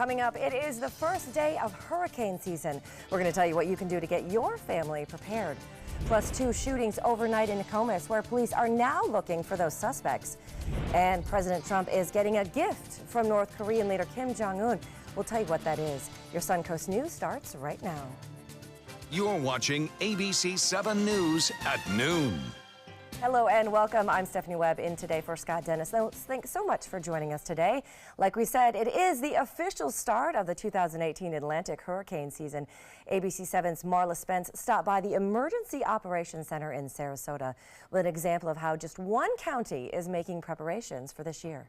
Coming up, it is the first day of hurricane season. We're going to tell you what you can do to get your family prepared. Plus 2 shootings overnight in Nokomis, where police are now looking for those suspects. And President Trump is getting a gift from North Korean leader Kim Jong-un. We'll tell you what that is. Your Suncoast News starts right now. You're watching ABC 7 News at noon. Hello and welcome. I'm Stephanie Webb in today for Scott Dennis. Thanks so much for joining us today. Like we said, it is the official start of the 2018 Atlantic hurricane season. ABC 7's Marla Spence stopped by the Emergency Operations Center in Sarasota with an example of how just one county is making preparations for this year.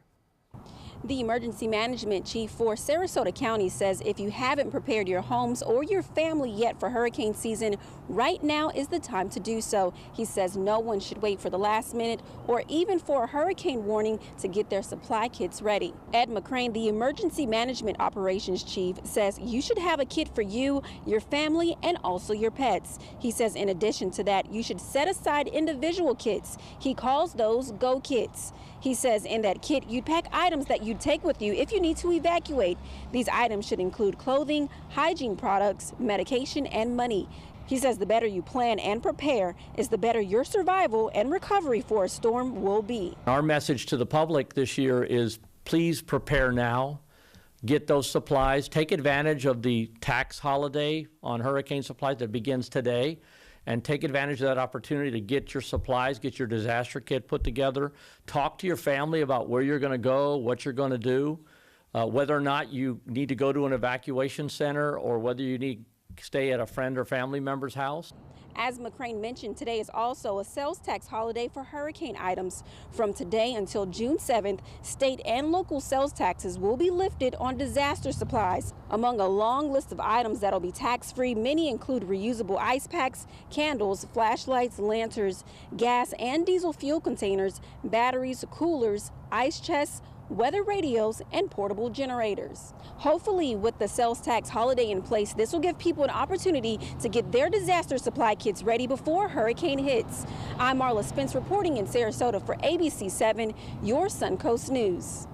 The emergency management chief for Sarasota County says if you haven't prepared your homes or your family yet for hurricane season, right now is the time to do so. He says no one should wait for the last minute or even for a hurricane warning to get their supply kits ready. Ed McCrane, the emergency management operations chief, says you should have a kit for you, your family, and also your pets. He says in addition to that, you should set aside individual kits. He calls those go kits. He says in that kit, you'd pack items that you take with you if you need to evacuate. These items should include clothing, hygiene products, medication, and money. He says the better you plan and prepare is the better your survival and recovery for a storm will be. Our message to the public this year is please prepare now. Get those supplies. Take advantage of the tax holiday on hurricane supplies that begins today. And take advantage of that opportunity to get your supplies, get your disaster kit put together. Talk to your family about where you're going to go, what you're going to do, whether or not you need to go to an evacuation center or whether you need to stay at a friend or family member's house. As McCrane mentioned, today is also a sales tax holiday for hurricane items. From today until June 7th, state and local sales taxes will be lifted on disaster supplies. Among a long list of items that'll be tax-free, many include reusable ice packs, candles, flashlights, lanterns, gas and diesel fuel containers, batteries, coolers, ice chests, weather radios, and portable generators. Hopefully, with the sales tax holiday in place, this will give people an opportunity to get their disaster supply kits ready before hurricane hits. I'm Marla Spence reporting in Sarasota for ABC 7, your Suncoast News.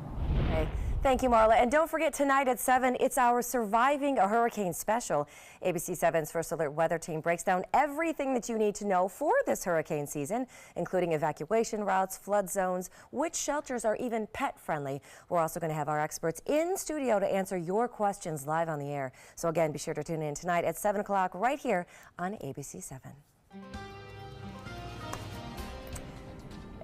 Okay. Thank you, Marla. And don't forget, tonight at 7, it's our Surviving a Hurricane special. ABC 7's First Alert Weather Team breaks down everything that you need to know for this hurricane season, including evacuation routes, flood zones, which shelters are even pet-friendly. We're also going to have our experts in studio to answer your questions live on the air. So again, be sure to tune in tonight at 7 o'clock right here on ABC 7.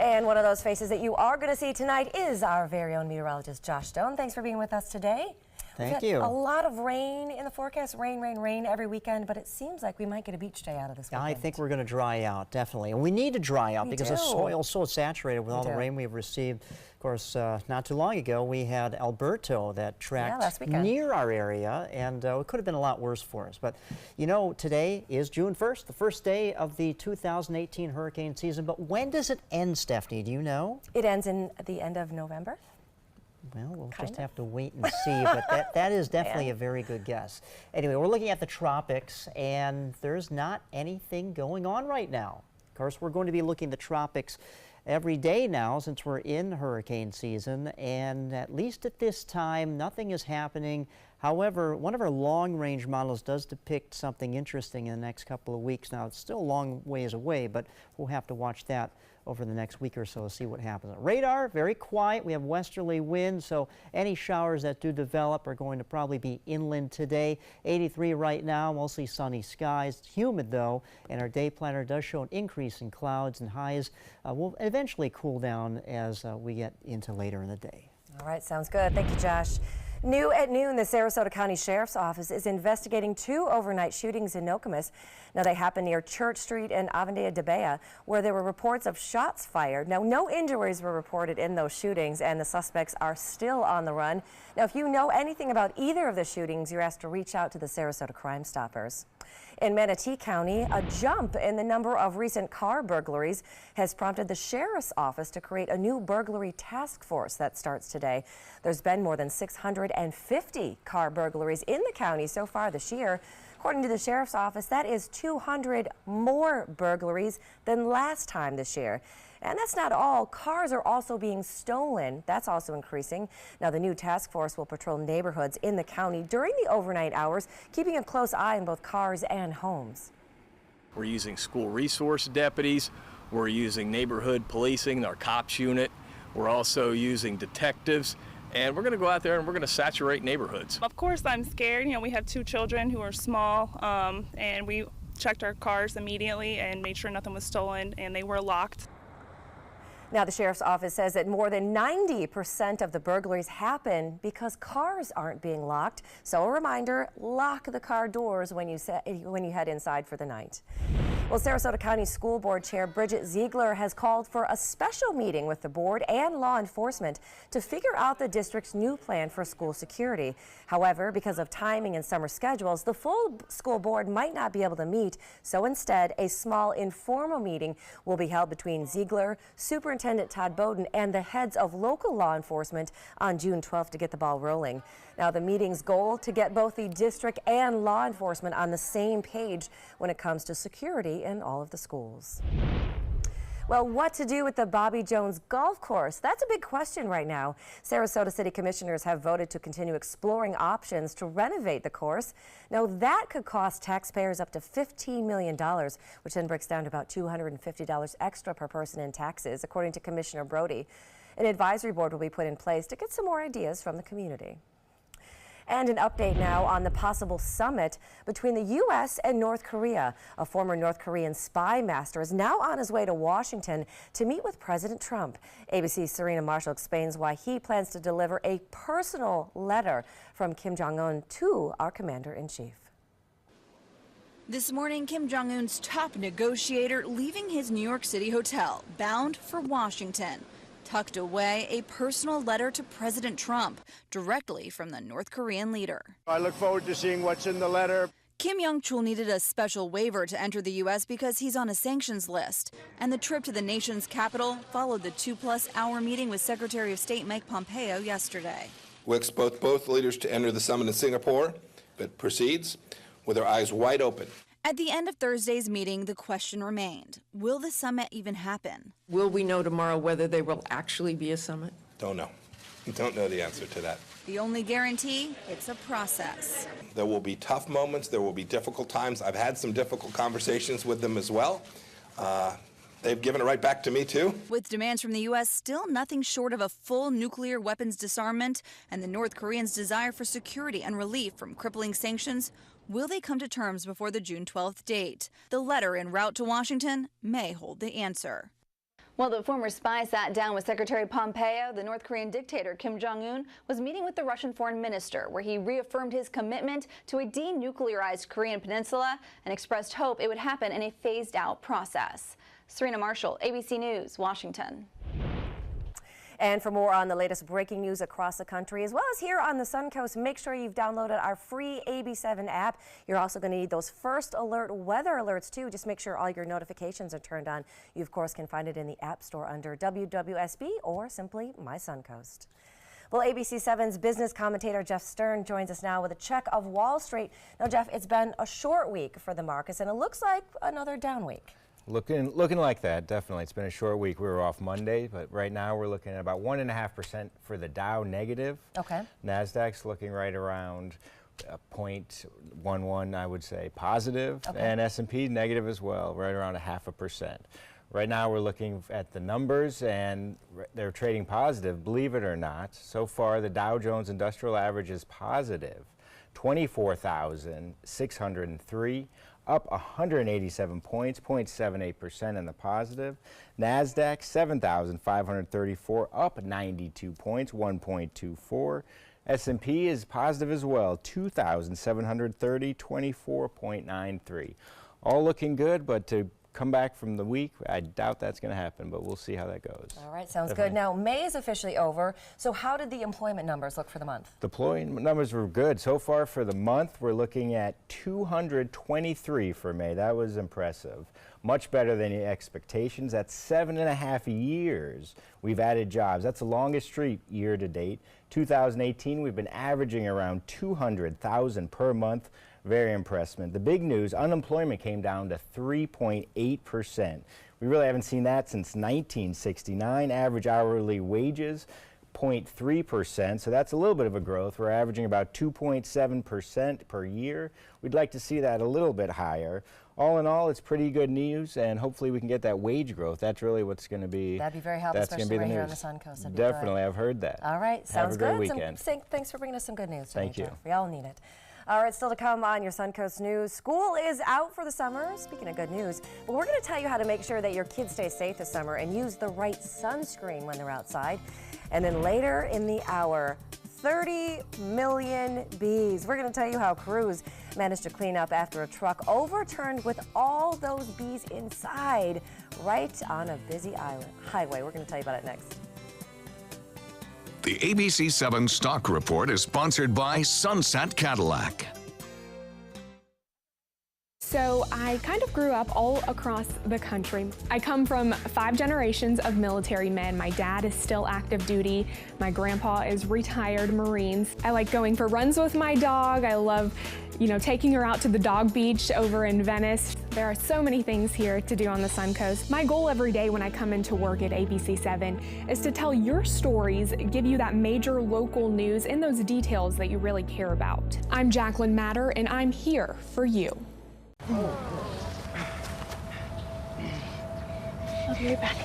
And one of those faces that you are going to see tonight is our very own meteorologist, Josh Stone. Thanks for being with us today. Thank you. A lot of rain in the forecast, rain every weekend, but it seems like we might get a beach day out of this weekend. I think we're going to dry out, definitely. And we need to dry out because the soil is so saturated with all the rain we've received. Of course, not too long ago, we had Alberto that tracked near our area, and it could have been a lot worse for us. But, you know, today is June 1st, the first day of the 2018 hurricane season. But when does it end, Stephanie? Do you know? It ends at the end of November. Well, we'll just have to wait and see, but that is definitely a very good guess. Anyway, we're looking at the tropics, and there's not anything going on right now. Of course, we're going to be looking at the tropics every day now since we're in hurricane season, and at least at this time, nothing is happening. However, one of our long-range models does depict something interesting in the next couple of weeks. Now, it's still a long ways away, but we'll have to watch that over the next week or so to see what happens. Radar, very quiet. We have westerly winds, so any showers that do develop are going to probably be inland today. 83 right now, mostly sunny skies. It's humid, though, and our day planner does show an increase in clouds, and highs will eventually cool down as we get into later in the day. All right, sounds good. Thank you, Josh. New at noon, the Sarasota County Sheriff's Office is investigating 2 overnight shootings in Nokomis. Now, they happened near Church Street and Avondale de Bea, where there were reports of shots fired. Now, no injuries were reported in those shootings, and the suspects are still on the run. Now, if you know anything about either of the shootings, you're asked to reach out to the Sarasota Crime Stoppers. In Manatee County, a jump in the number of recent car burglaries has prompted the Sheriff's Office to create a new burglary task force that starts today. There's been more than 650 car burglaries in the county so far this year. According to the Sheriff's Office, that is 200 more burglaries than last time this year. And that's not all. Cars are also being stolen. That's also increasing. Now, the new task force will patrol neighborhoods in the county during the overnight hours, keeping a close eye on both cars and homes. We're using school resource deputies. We're using neighborhood policing, our cops unit. We're also using detectives. And we're going to go out there and we're going to saturate neighborhoods. Of course, I'm scared. You know, we have 2 children who are small, and we checked our cars immediately and made sure nothing was stolen, and they were locked. Now, the sheriff's office says that more than 90% of the burglaries happen because cars aren't being locked. So a reminder, lock the car doors when you head inside for the night. Well, Sarasota County School Board Chair Bridget Ziegler has called for a special meeting with the board and law enforcement to figure out the district's new plan for school security. However, because of timing and summer schedules, the full school board might not be able to meet. So instead, a small informal meeting will be held between Ziegler, Superintendent Todd Bowden, and the heads of local law enforcement on June 12th to get the ball rolling. Now, the meeting's goal to get both the district and law enforcement on the same page when it comes to security in all of the schools. Well, what to do with the Bobby Jones Golf Course? That's a big question right now. Sarasota City Commissioners have voted to continue exploring options to renovate the course. Now, that could cost taxpayers up to $15 million, which then breaks down to about $250 extra per person in taxes, according to Commissioner Brody. An advisory board will be put in place to get some more ideas from the community. And an update now on the possible summit between the U.S. and North Korea. A former North Korean spy master is now on his way to Washington to meet with President Trump. ABC's Serena Marshall explains why he plans to deliver a personal letter from Kim Jong-un to our commander-in-chief. This morning, Kim Jong-un's top negotiator leaving his New York City hotel, bound for Washington. Tucked away, a personal letter to President Trump, directly from the North Korean leader. I look forward to seeing what's in the letter. Kim Young-chul needed a special waiver to enter the U.S. because he's on a sanctions list. And the trip to the nation's capital followed the 2+ hour meeting with Secretary of State Mike Pompeo yesterday. We expect both leaders to enter the summit in Singapore, but proceeds with their eyes wide open. At the end of Thursday's meeting, the question remained, will the summit even happen? Will we know tomorrow whether there will actually be a summit? Don't know. Don't know the answer to that. The only guarantee, it's a process. There will be tough moments. There will be difficult times. I've had some difficult conversations with them as well. They've given it right back to me, too. With demands from the U.S. still nothing short of a full nuclear weapons disarmament and the North Koreans' desire for security and relief from crippling sanctions, will they come to terms before the June 12th date? The letter en route to Washington may hold the answer. While the former spy sat down with Secretary Pompeo, the North Korean dictator Kim Jong-un was meeting with the Russian foreign minister, where he reaffirmed his commitment to a denuclearized Korean peninsula and expressed hope it would happen in a phased-out process. Serena Marshall, ABC News, Washington. And for more on the latest breaking news across the country, as well as here on the Suncoast, make sure you've downloaded our free AB7 app. You're also going to need those first alert weather alerts, too. Just make sure all your notifications are turned on. You, of course, can find it in the App Store under WWSB or simply My Suncoast. Well, ABC 7's business commentator Jeff Stern joins us now with a check of Wall Street. Now, Jeff, it's been a short week for the markets, and it looks like another down week. Looking like that, definitely. It's been a short week. We were off Monday, but right now we're looking at about 1.5% for the Dow negative. Okay. NASDAQ's looking right around 0.11, I would say, positive. Okay. And S&P negative as well, right around 0.5%. Right now we're looking at the numbers, and they're trading positive, believe it or not. So far, the Dow Jones Industrial Average is positive, 24,603. Up 187 points, 0.78% in the positive. NASDAQ, 7,534, up 92 points, 1.24. S&P is positive as well, 2,730, 24.93. All looking good, but to come back from the week, I doubt that's going to happen, but we'll see how that goes. All right, sounds Definitely. good. Now, May is officially over, so how did the employment numbers look for the month? The employment numbers were good. So far for the month, we're looking at 223 for May. That was impressive. Much better than the expectations. That's 7.5 years we've added jobs. That's the longest streak year to date. 2018, we've been averaging around 200,000 per month. Very impressive. The big news, unemployment came down to 3.8%. We really haven't seen that since 1969. Average hourly wages, 0.3%, so that's a little bit of a growth. We're averaging about 2.7% per year. We'd like to see that a little bit higher. All in all, it's pretty good news, and hopefully we can get that wage growth. That's really what's going to be. That'd be very helpful, especially right here on the Suncoast. That'd be Definitely, good. I've heard that. All right, sounds good. Have a great weekend. Thanks for bringing us some good news today, Thank you. Jeff. We all need it. All right, still to come on your Suncoast News. School is out for the summer, speaking of good news, but we're going to tell you how to make sure that your kids stay safe this summer and use the right sunscreen when they're outside. And then later in the hour, 30 million bees. We're going to tell you how crews managed to clean up after a truck overturned with all those bees inside right on a busy highway. We're going to tell you about it next. The ABC 7 Stock Report is sponsored by Sunset Cadillac. So I kind of grew up all across the country. I come from 5 generations of military men. My dad is still active duty. My grandpa is retired Marines. I like going for runs with my dog. I love, taking her out to the dog beach over in Venice. There are so many things here to do on the Suncoast. My goal every day when I come into work at ABC 7 is to tell your stories, give you that major local news and those details that you really care about. I'm Jacqueline Matter, and I'm here for you. I'll be right back.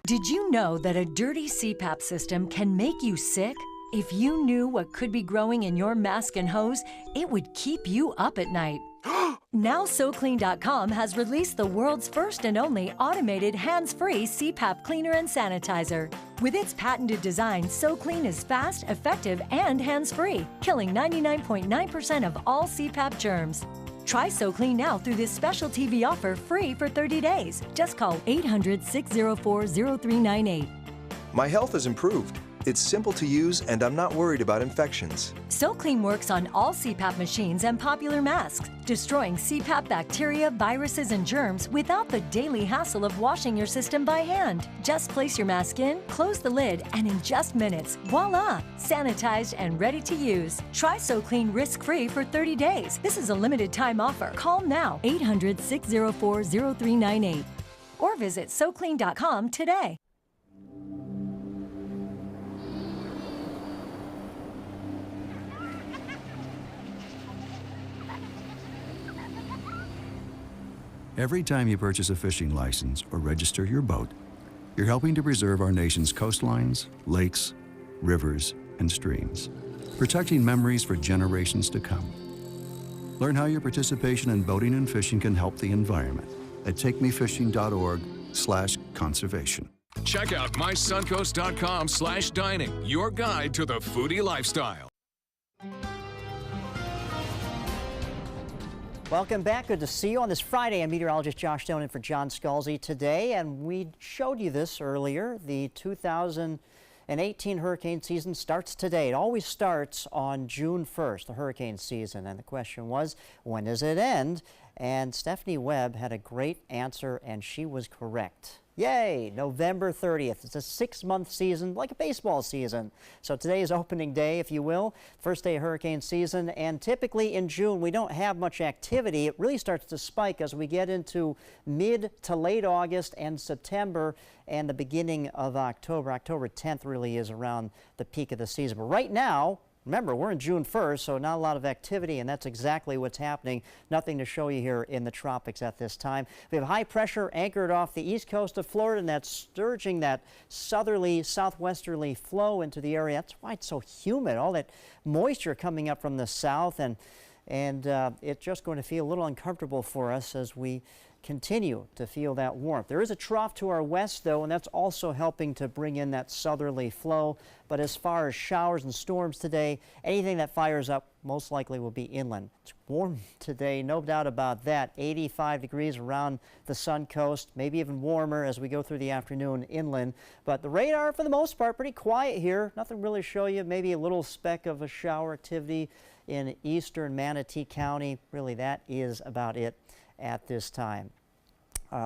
Did you know that a dirty CPAP system can make you sick? If you knew what could be growing in your mask and hose, it would keep you up at night. Now SoClean.com has released the world's first and only automated hands-free CPAP cleaner and sanitizer. With its patented design, SoClean is fast, effective, and hands-free, killing 99.9% of all CPAP germs. Try SoClean now through this special TV offer free for 30 days. Just call 800-604-0398. My health has improved. It's simple to use, and I'm not worried about infections. SoClean works on all CPAP machines and popular masks, destroying CPAP bacteria, viruses, and germs without the daily hassle of washing your system by hand. Just place your mask in, close the lid, and in just minutes, voila! Sanitized and ready to use. Try SoClean risk-free for 30 days. This is a limited time offer. Call now, 800-604-0398. Or visit SoClean.com today. Every time you purchase a fishing license or register your boat, you're helping to preserve our nation's coastlines, lakes, rivers, and streams, protecting memories for generations to come. Learn how your participation in boating and fishing can help the environment at takemefishing.org/conservation. Check out mysuncoast.com/dining, your guide to the foodie lifestyle. Welcome back. Good to see you on this Friday. I'm meteorologist Josh Stone in for John Scalzi today, and we showed you this earlier. The 2018 hurricane season starts today. It always starts on June 1st, the hurricane season, and the question was, when does it end? And Stephanie Webb had a great answer, and she was correct. Yay! November 30th. It's a 6-month season, like a baseball season. So today is opening day, if you will, first day of hurricane season. And typically in June, we don't have much activity. It really starts to spike as we get into mid to late August and September and the beginning of October. October 10th really is around the peak of the season. But right now, remember, we're in June 1st, so not a lot of activity, and that's exactly what's happening. Nothing to show you here in the tropics at this time. We have high pressure anchored off the east coast of Florida, and that's sturging that southerly, southwesterly flow into the area. That's why it's so humid, all that moisture coming up from the south, and it's just going to feel a little uncomfortable for us as we continue to feel that warmth. There is a trough to our west, though, and that's also helping to bring in that southerly flow. But as far as showers and storms today, anything that fires up most likely will be inland. It's warm today, no doubt about that. 85 degrees around the Sun Coast, maybe even warmer as we go through the afternoon inland. But the radar, for the most part, pretty quiet here. Nothing really to show you. Maybe a little speck of a shower activity in eastern Manatee County. Really, that is about it at this time.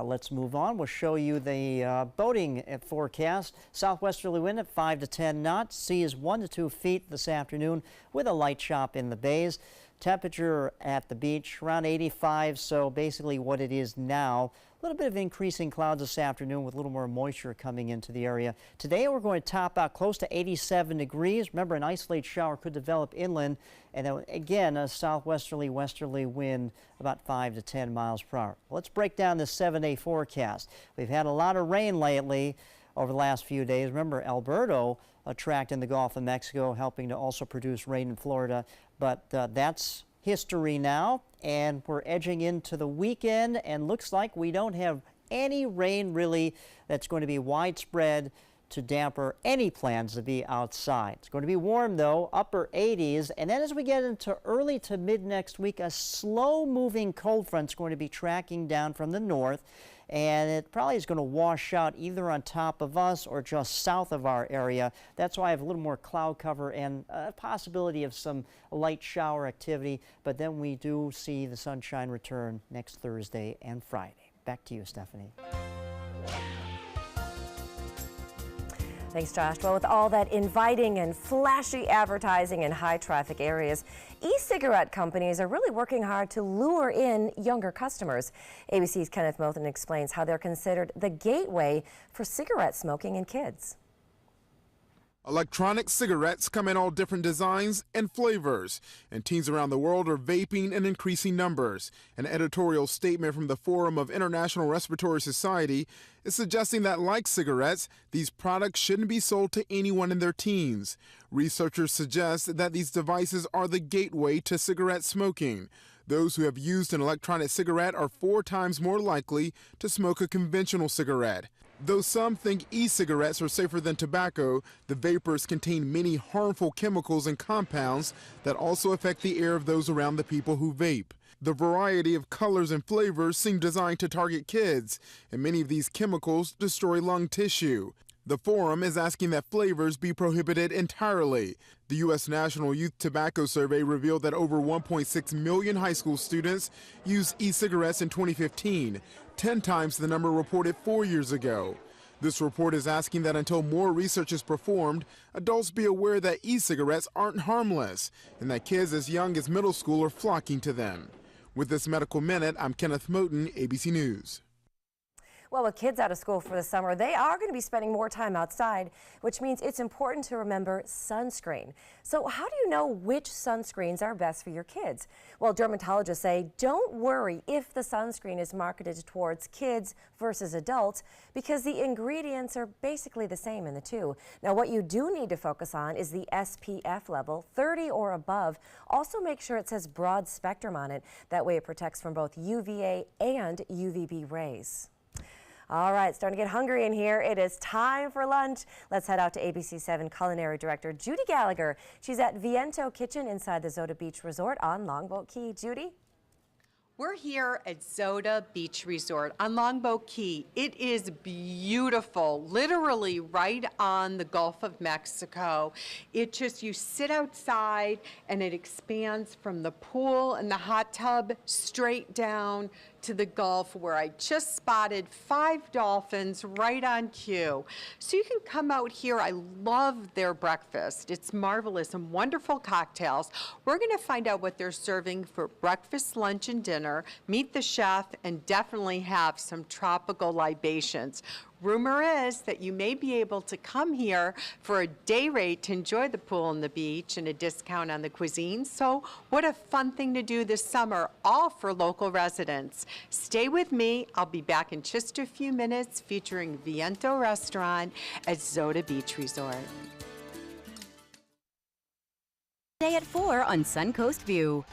Let's move on. We'll show you the boating forecast. Southwesterly wind at 5 to 10 knots. Sea is 1 to 2 feet this afternoon with a light chop in the bays. Temperature at the beach around 85, so basically what it is now. A little bit of increasing clouds this afternoon with a little more moisture coming into the area. Today we're going to top out close to 87 degrees. Remember, an isolated shower could develop inland. And then again, a southwesterly westerly wind about 5 to 10 miles per hour. Let's break down this 7-day forecast. We've had a lot of rain lately over the last few days. Remember, Alberto, a tract in the Gulf of Mexico, helping to also produce rain in Florida. But that's history now, and we're edging into the weekend, and looks like we don't have any rain really that's going to be widespread to damper any plans to be outside. It's going to be warm though, upper 80s, and then as we get into early to mid next week, a slow moving cold front's going to be tracking down from the north, and it probably is going to wash out either on top of us or just south of our area. That's why I have a little more cloud cover and a possibility of some light shower activity, but then we do see the sunshine return next Thursday and Friday. Back to you, Stephanie. Thanks, Josh. Well, with all that inviting and flashy advertising in high-traffic areas, e-cigarette companies are really working hard to lure in younger customers. ABC's Kenneth Moulton explains how they're considered the gateway for cigarette smoking in kids. Electronic cigarettes come in all different designs and flavors, and teens around the world are vaping in increasing numbers. An editorial statement from the Forum of International Respiratory Society is suggesting that, like cigarettes, these products shouldn't be sold to anyone in their teens. Researchers suggest that these devices are the gateway to cigarette smoking. Those who have used an electronic cigarette are 4 times more likely to smoke a conventional cigarette. Though some think e-cigarettes are safer than tobacco, the vapors contain many harmful chemicals and compounds that also affect the air of those around the people who vape. The variety of colors and flavors seem designed to target kids, and many of these chemicals destroy lung tissue. The Forum is asking that flavors be prohibited entirely. The U.S. National Youth Tobacco Survey revealed that over 1.6 million high school students used e-cigarettes in 2015, 10 times the number reported 4 years ago. This report is asking that until more research is performed, adults be aware that e-cigarettes aren't harmless and that kids as young as middle school are flocking to them. With this Medical Minute, I'm Kenneth Moulton, ABC News. Well, with kids out of school for the summer, they are going to be spending more time outside, which means it's important to remember sunscreen. So how do you know which sunscreens are best for your kids? Well, dermatologists say don't worry if the sunscreen is marketed towards kids versus adults, because the ingredients are basically the same in the two. Now, what you do need to focus on is the SPF level, 30 or above. Also make sure it says broad spectrum on it. That way it protects from both UVA and UVB rays. All right, starting to get hungry in here. It is time for lunch. Let's head out to ABC7 Culinary Director Judy Gallagher. She's at Viento Kitchen inside the Zoda Beach Resort on Longboat Key. Judy? We're here at Zoda Beach Resort on Longboat Key. It is beautiful, literally right on the Gulf of Mexico. You sit outside and it expands from the pool and the hot tub straight down to the Gulf, where I just spotted 5 dolphins right on cue. So you can come out here. I love their breakfast. It's marvelous and wonderful cocktails. We're going to find out what they're serving for breakfast, lunch, and dinner, meet the chef, and definitely have some tropical libations. Rumor is that you may be able to come here for a day rate to enjoy the pool and the beach and a discount on the cuisine. So what a fun thing to do this summer, all for local residents. Stay with me. I'll be back in just a few minutes featuring Viento Restaurant at Zoda Beach Resort. Day at 4 on Suncoast View.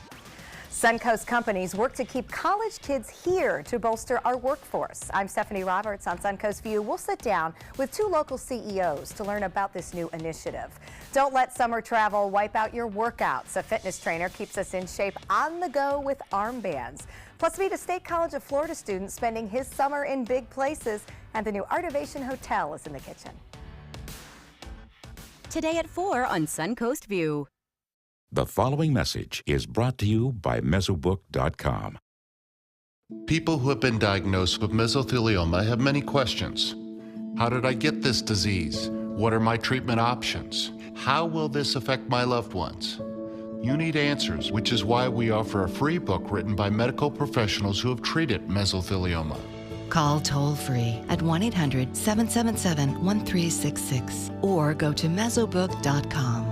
Suncoast companies work to keep college kids here to bolster our workforce. I'm Stephanie Roberts. On Suncoast View, we'll sit down with 2 local CEOs to learn about this new initiative. Don't let summer travel wipe out your workouts. A fitness trainer keeps us in shape on the go with armbands. Plus, meet a State College of Florida student spending his summer in big places, and the new Artivation Hotel is in the kitchen. Today at 4 on Suncoast View. The following message is brought to you by Mesobook.com. People who have been diagnosed with mesothelioma have many questions. How did I get this disease? What are my treatment options? How will this affect my loved ones? You need answers, which is why we offer a free book written by medical professionals who have treated mesothelioma. Call toll-free at 1-800-777-1366 or go to Mesobook.com.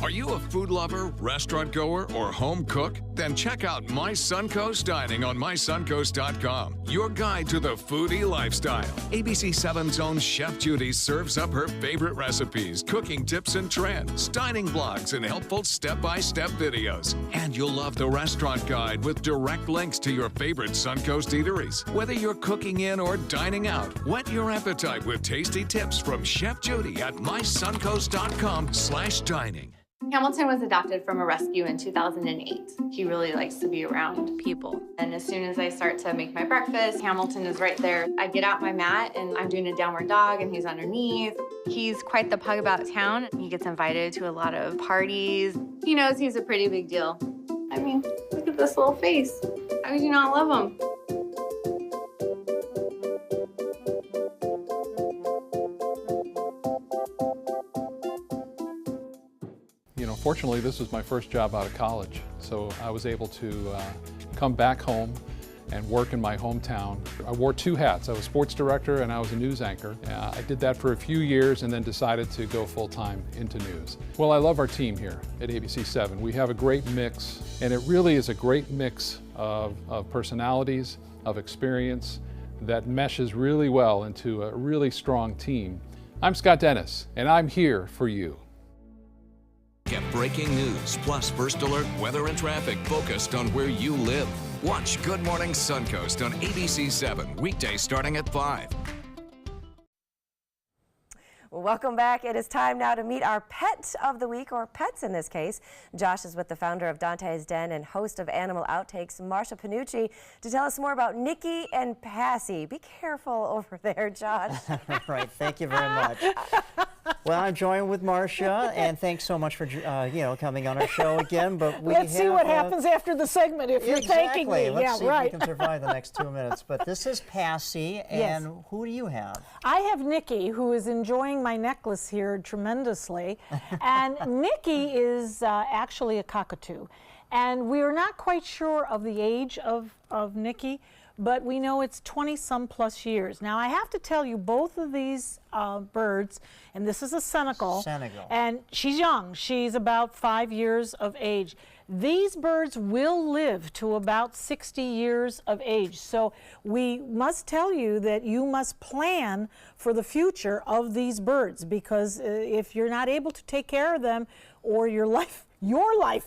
Are you a food lover, restaurant goer, or home cook? Then check out My Suncoast Dining on MySuncoast.com, your guide to the foodie lifestyle. ABC 7's own Chef Judy serves up her favorite recipes, cooking tips and trends, dining blogs, and helpful step-by-step videos. And you'll love the restaurant guide with direct links to your favorite Suncoast eateries. Whether you're cooking in or dining out, whet your appetite with tasty tips from Chef Judy at MySuncoast.com/dining. Hamilton was adopted from a rescue in 2008. He really likes to be around people. And as soon as I start to make my breakfast, Hamilton is right there. I get out my mat and I'm doing a downward dog and he's underneath. He's quite the pug about town. He gets invited to a lot of parties. He knows he's a pretty big deal. I mean, look at this little face. How could you not love him? Fortunately, this was my first job out of college, so I was able to come back home and work in my hometown. I wore 2 hats. I was sports director and I was a news anchor. I did that for a few years and then decided to go full-time into news. Well, I love our team here at ABC 7. We have a great mix, and it really is a great mix of personalities, of experience that meshes really well into a really strong team. I'm Scott Dennis, and I'm here for you. Get breaking news, plus first alert weather and traffic focused on where you live. Watch Good Morning Suncoast on ABC 7, weekdays starting at 5. Well, welcome back. It is time now to meet our pet of the week, or pets in this case. Josh is with the founder of Dante's Den and host of Animal Outtakes, Marsha Panucci, to tell us more about Nikki and Passy. Be careful over there, Josh. Right. Thank you very much. Well, I'm joined with Marsha, and thanks so much for coming on our show again. But let's see what happens after the segment if you're thanking me. Let's see if we can survive the next 2 minutes. But this is Passy, and yes. Who do you have? I have Nikki, who is enjoying my necklace here tremendously, and Nikki is actually a cockatoo, and we are not quite sure of the age of Nikki, but we know it's 20-some plus years. Now, I have to tell you, both of these birds, and this is a Senegal, and she's young. She's about 5 years of age. These birds will live to about 60 years of age. So we must tell you that you must plan for the future of these birds, because if you're not able to take care of them, or your life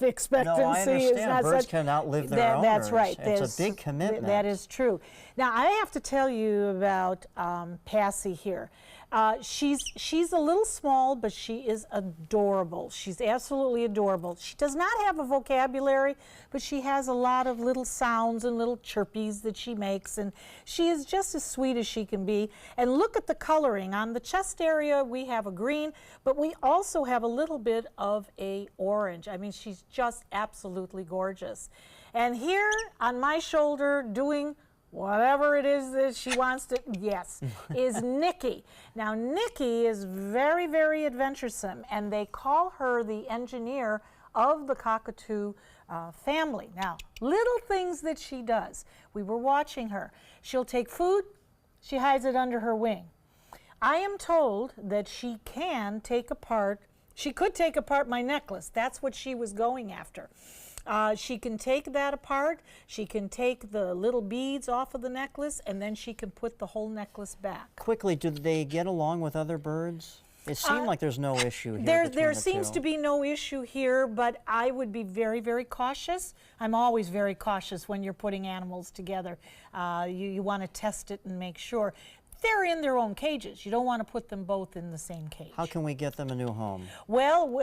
expectancy is not birds such. can outlive their owners. That's right. It's a big commitment. That is true. Now, I have to tell you about Passy here. She's a little small, but she is adorable. She's absolutely adorable. She does not have a vocabulary, but she has a lot of little sounds and little chirpies that she makes, and she is just as sweet as she can be. And look at the coloring. On the chest area, we have a green, but we also have a little bit of a orange. I mean, she's just absolutely gorgeous. And here on my shoulder, doing whatever it is that she wants to, yes, is Nikki. Now, Nikki is very, very adventuresome, and they call her the engineer of the cockatoo family. Now, little things that she does. We were watching her. She'll take food, she hides it under her wing. I am told that she can take apart, she could take apart my necklace. That's what she was going after. She can take that apart, she can take the little beads off of the necklace, and then she can put the whole necklace back. Quickly, do they get along with other birds? It seemed like there's no issue here. There seems to be no issue here, but I would be very, very cautious. I'm always very cautious when you're putting animals together. You want to test it and make sure. They're in their own cages. You don't want to put them both in the same cage. How can we get them a new home? Well,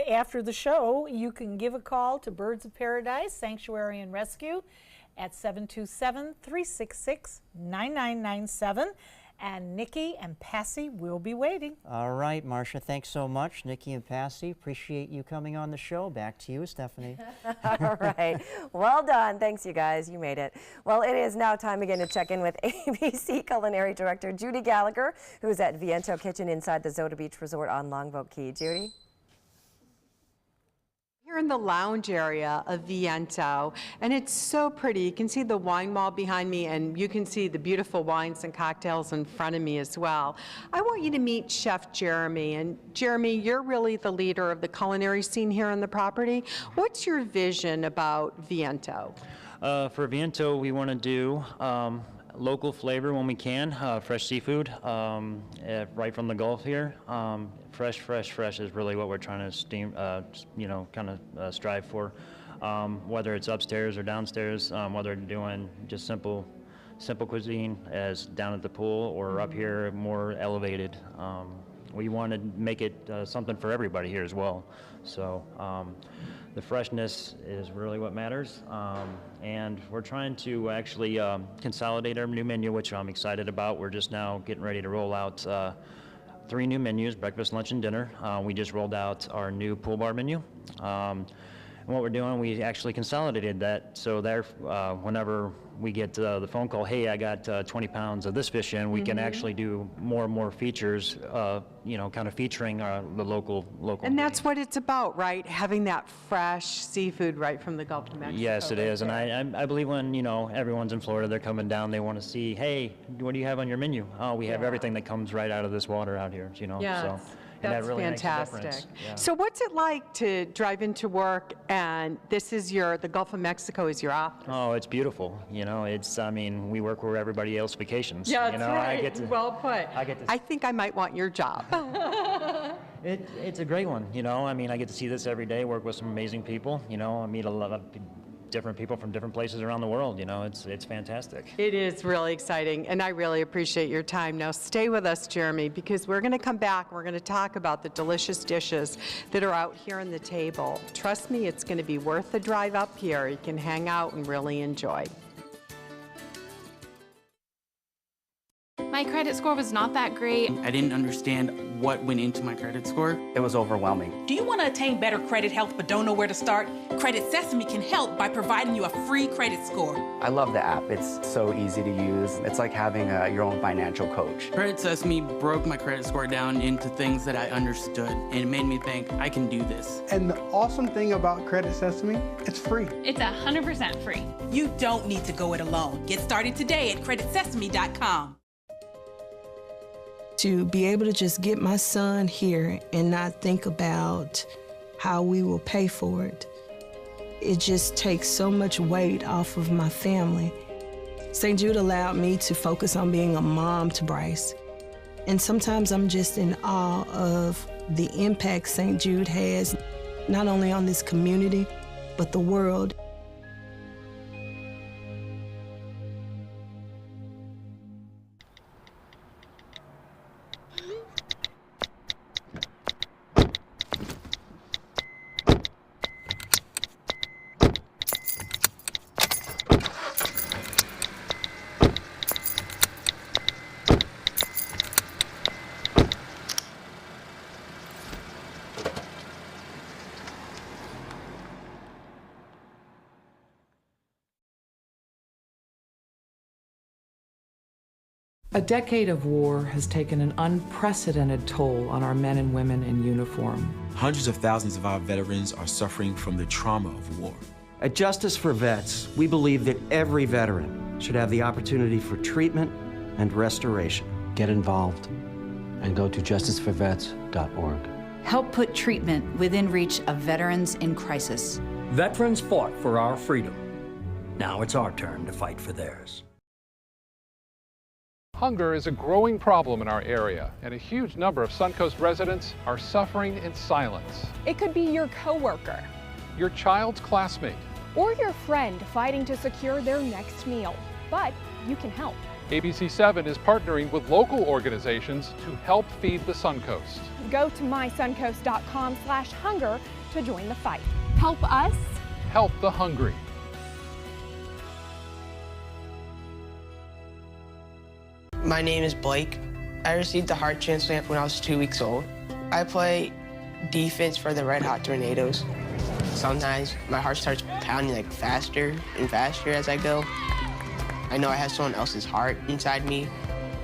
after the show, you can give a call to Birds of Paradise Sanctuary and Rescue at 727-366-9997. And Nikki and Passy will be waiting. All right, Marcia, thanks so much. Nikki and Passy, appreciate you coming on the show. Back to you, Stephanie. All right. Well done. Thanks, you guys. You made it. Well, it is now time again to check in with ABC Culinary Director Judy Gallagher, who's at Viento Kitchen inside the Zoda Beach Resort on Longboat Key. Judy? Here in the lounge area of Viento, and it's so pretty. You can see the wine mall behind me, and you can see the beautiful wines and cocktails in front of me as well. I want you to meet Chef Jeremy, and Jeremy, you're really the leader of the culinary scene here on the property. What's your vision about Viento? For Viento, we want to do local flavor when we can, fresh seafood right from the Gulf here. Fresh is really what we're trying to strive for. Whether it's upstairs or downstairs, whether we're doing just simple cuisine as down at the pool or up here more elevated. We want to make it something for everybody here as well. So the freshness is really what matters. And we're trying to actually consolidate our new menu, which I'm excited about. We're just now getting ready to roll out 3 new menus, breakfast, lunch, and dinner. We just rolled out our new pool bar menu. And what we're doing, we actually consolidated that, so there, whenever we get the phone call, hey, I got 20 pounds of this fish in, we can actually do more and more features, kind of featuring the local. And that's what it's about, right? Having that fresh seafood right from the Gulf of Mexico. Yes, it is, and I believe when, everyone's in Florida, they're coming down, they want to see, hey, what do you have on your menu? Oh, we have everything that comes right out of this water out here, Yes. So. That's that really fantastic. Makes a difference. Yeah. So what's it like to drive into work and this is the Gulf of Mexico is your office? Oh, it's beautiful. We work where everybody else vacations. Yeah, that's right. Well put. I think I might want your job. It's a great one. I get to see this every day, work with some amazing people. I meet a lot of different people from different places around the world. It's fantastic. It is really exciting, and I really appreciate your time. Now stay with us, Jeremy, because we're going to come back and we're going to talk about the delicious dishes that are out here on the table. Trust me, it's going to be worth the drive up here. You can hang out and really enjoy. My credit score was not that great. I didn't understand what went into my credit score. It was overwhelming. Do you want to attain better credit health but don't know where to start? Credit Sesame can help by providing you a free credit score. I love the app. It's so easy to use. It's like having your own financial coach. Credit Sesame broke my credit score down into things that I understood, and it made me think, I can do this. And the awesome thing about Credit Sesame, it's free. It's 100% free. You don't need to go it alone. Get started today at creditsesame.com. To be able to just get my son here and not think about how we will pay for it, it just takes so much weight off of my family. St. Jude allowed me to focus on being a mom to Bryce. And sometimes I'm just in awe of the impact St. Jude has, not only on this community, but the world. A decade of war has taken an unprecedented toll on our men and women in uniform. Hundreds of thousands of our veterans are suffering from the trauma of war. At Justice for Vets, we believe that every veteran should have the opportunity for treatment and restoration. Get involved and go to justiceforvets.org. Help put treatment within reach of veterans in crisis. Veterans fought for our freedom. Now it's our turn to fight for theirs. Hunger is a growing problem in our area, and a huge number of Suncoast residents are suffering in silence. It could be your coworker, Your child's classmate. or your friend fighting to secure their next meal. But you can help. ABC7 is partnering with local organizations to help feed the Suncoast. Go to mysuncoast.com/hunger to join the fight. Help us. Help the hungry. My name is Blake. I received a heart transplant when I was 2 weeks old. I play defense for the Red Hot Tornadoes. Sometimes my heart starts pounding like faster and faster as I go. I know I have someone else's heart inside me.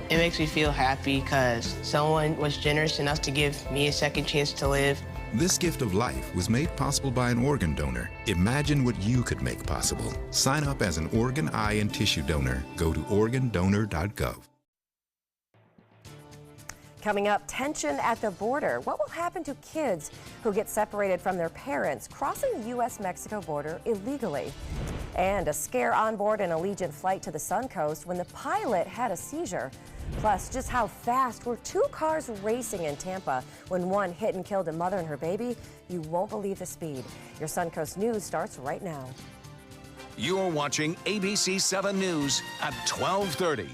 It makes me feel happy because someone was generous enough to give me a second chance to live. This gift of life was made possible by an organ donor. Imagine what you could make possible. Sign up as an organ, eye, and tissue donor. Go to organdonor.gov. Coming up, tension at the border. What will happen to kids who get separated from their parents crossing the U.S.-Mexico border illegally? And a scare on board an Allegiant flight to the Suncoast when the pilot had a seizure. Plus, just how fast were two cars racing in Tampa when one hit and killed a mother and her baby? You won't believe the speed. Your Suncoast News starts right now. You're watching ABC 7 News at 12:30.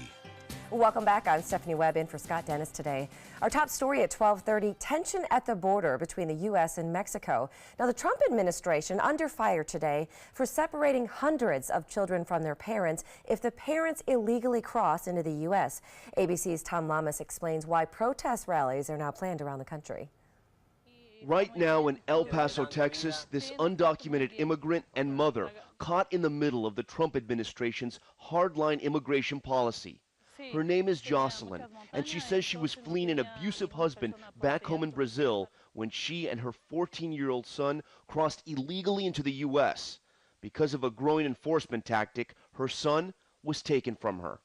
Welcome back. I'm Stephanie Webb in for Scott Dennis today. Our top story at 12:30, tension at the border between the U.S. and Mexico. Now, the Trump administration under fire today for separating hundreds of children from their parents if the parents illegally cross into the U.S. ABC's Tom Lamas explains why protest rallies are now planned around the country. Right now in El Paso, Texas, this undocumented immigrant and mother caught in the middle of the Trump administration's hardline immigration policy. Her name is Jocelyn, and she says she was fleeing an abusive husband back home in Brazil when she and her 14-year-old son crossed illegally into the U.S. Because of a growing enforcement tactic, her son was taken from her.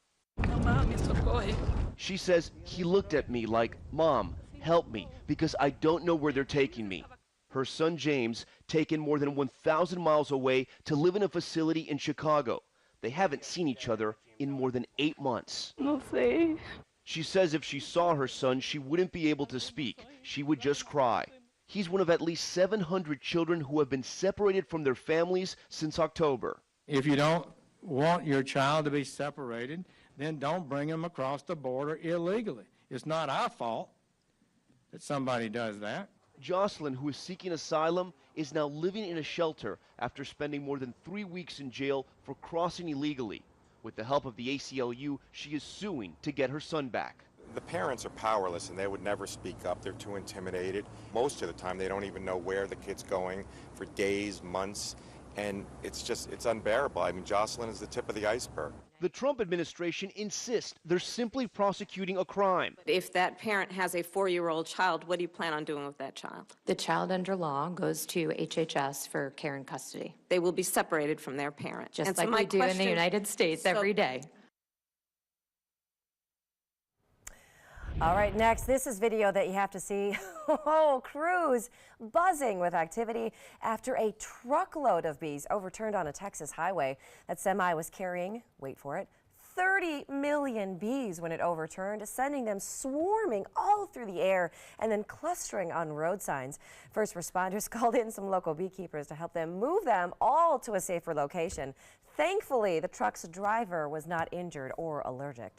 She says he looked at me like, "Mom, help me, because I don't know where they're taking me." Her son James taken more than 1,000 miles away to live in a facility in Chicago. They haven't seen each other in more than 8 months. No sé. She says if she saw her son, she wouldn't be able to speak. She would just cry. He's one of at least 700 children who have been separated from their families since October. If you don't want your child to be separated, then don't bring him across the border illegally. It's not our fault that somebody does that. Jocelyn, who is seeking asylum, is now living in a shelter after spending more than 3 weeks in jail for crossing illegally. With the help of the ACLU, she is suing to get her son back. The parents are powerless and they would never speak up. They're too intimidated. Most of the time, they don't even know where the kid's going for days, months, and it's unbearable. I mean, Jocelyn is the tip of the iceberg. The Trump administration insists they're simply prosecuting a crime. If that parent has a 4-year-old child, what do you plan on doing with that child? The child under law goes to HHS for care and custody. They will be separated from their parent. Just like we do in the United States every day. All right, next, this is video that you have to see. Oh, crews buzzing with activity after a truckload of bees overturned on a Texas highway. That semi was carrying, wait for it, 30 million bees when it overturned, sending them swarming all through the air and then clustering on road signs. First responders called in some local beekeepers to help them move them all to a safer location. Thankfully, the truck's driver was not injured or allergic.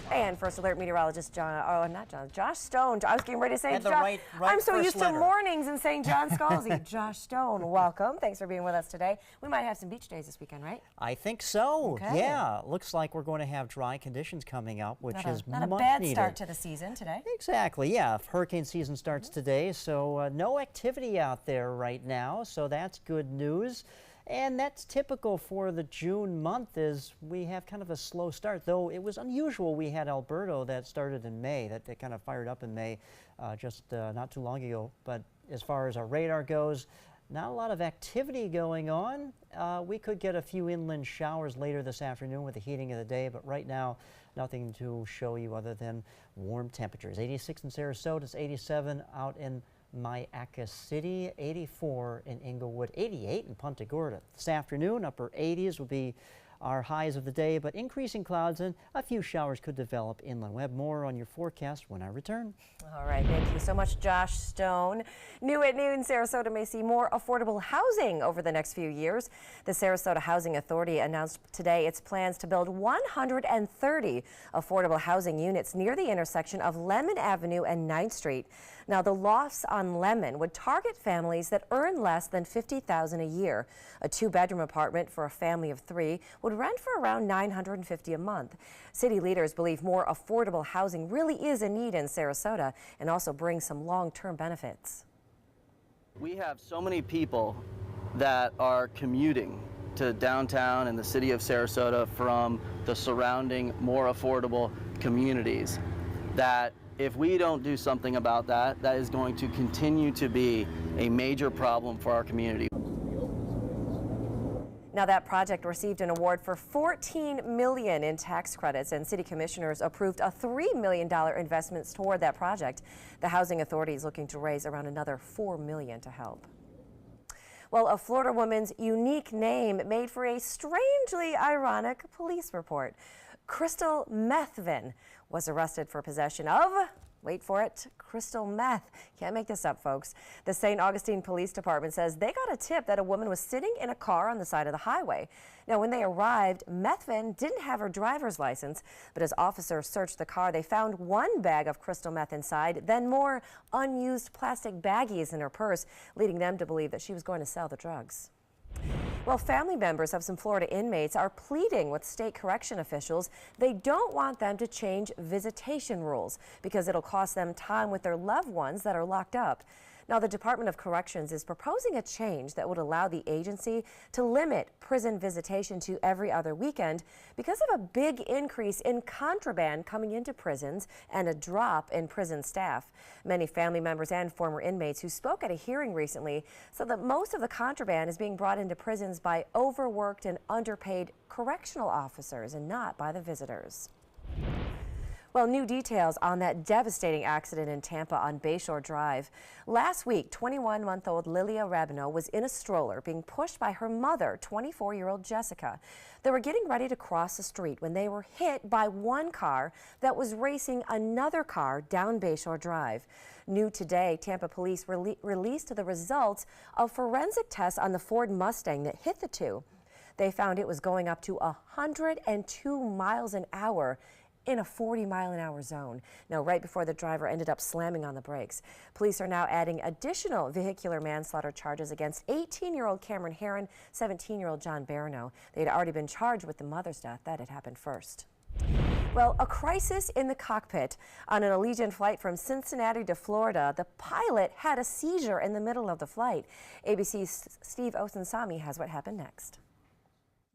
And First Alert meteorologist Josh Stone. I was getting ready to say Josh. Right I'm so used letter. to mornings and saying John Scalzi. Josh Stone, welcome. Thanks for being with us today. We might have some beach days this weekend, right? I think so. Okay. Yeah, looks like we're going to have dry conditions coming up, which is not a much bad needed. start to the season today. Exactly. Yeah, hurricane season starts today, so no activity out there right now. So that's good news. And that's typical for the June month, is we have kind of a slow start, though it was unusual. We had Alberto that started in May, that kind of fired up in May just not too long ago. But as far as our radar goes, not a lot of activity going on. We could get a few inland showers later this afternoon with the heating of the day, but right now, nothing to show you other than warm temperatures. 86 in Sarasota, it's 87 out in Myakka City, 84 in Inglewood, 88 in Punta Gorda. This afternoon, upper 80s will be our highs of the day, but increasing clouds and a few showers could develop inland. We'll have more on your forecast when I return. All right, thank you so much, Josh Stone. New at noon, Sarasota may see more affordable housing over the next few years. The Sarasota Housing Authority announced today its plans to build 130 affordable housing units near the intersection of Lemon Avenue and 9th Street. Now, the lofts on Lemon would target families that earn less than $50,000 a year. A two-bedroom apartment for a family of 3 would rent for around $950 a month. City leaders believe more affordable housing really is a need in Sarasota and also brings some long-term benefits. We have so many people that are commuting to downtown and the city of Sarasota from the surrounding, more affordable communities that if we don't do something about that, that is going to continue to be a major problem for our community. Now, that project received an award for $14 million in tax credits, and city commissioners approved a $3 million investment toward that project. The Housing Authority is looking to raise around another $4 million to help. Well, a Florida woman's unique name made for a strangely ironic police report. Crystal Methvin was arrested for possession of, wait for it, crystal meth. Can't make this up, folks. The St. Augustine Police Department says they got a tip that a woman was sitting in a car on the side of the highway. Now, when they arrived, Methvin didn't have her driver's license, but as officers searched the car, they found 1 bag of crystal meth inside, then more unused plastic baggies in her purse, leading them to believe that she was going to sell the drugs. Well, family members of some Florida inmates are pleading with state correction officials. They don't want them to change visitation rules because it'll cost them time with their loved ones that are locked up. Now, the Department of Corrections is proposing a change that would allow the agency to limit prison visitation to every other weekend because of a big increase in contraband coming into prisons and a drop in prison staff. Many family members and former inmates who spoke at a hearing recently said that most of the contraband is being brought into prisons by overworked and underpaid correctional officers and not by the visitors. Well, new details on that devastating accident in Tampa on Bayshore Drive. Last week, 21-month-old Lilia Rabineau was in a stroller being pushed by her mother, 24-year-old Jessica. They were getting ready to cross the street when they were hit by one car that was racing another car down Bayshore Drive. New today, Tampa police released the results of forensic tests on the Ford Mustang that hit the two. They found it was going up to 102 miles an hour in a 40-mile-an-hour zone. Now, right before the driver ended up slamming on the brakes. Police are now adding additional vehicular manslaughter charges against 18-year-old Cameron Herron, 17-year-old John Barano. They had already been charged with the mother's death. That had happened first. Well, a crisis in the cockpit. On an Allegiant flight from Cincinnati to Florida, the pilot had a seizure in the middle of the flight. ABC's Steve Osunsami has what happened next.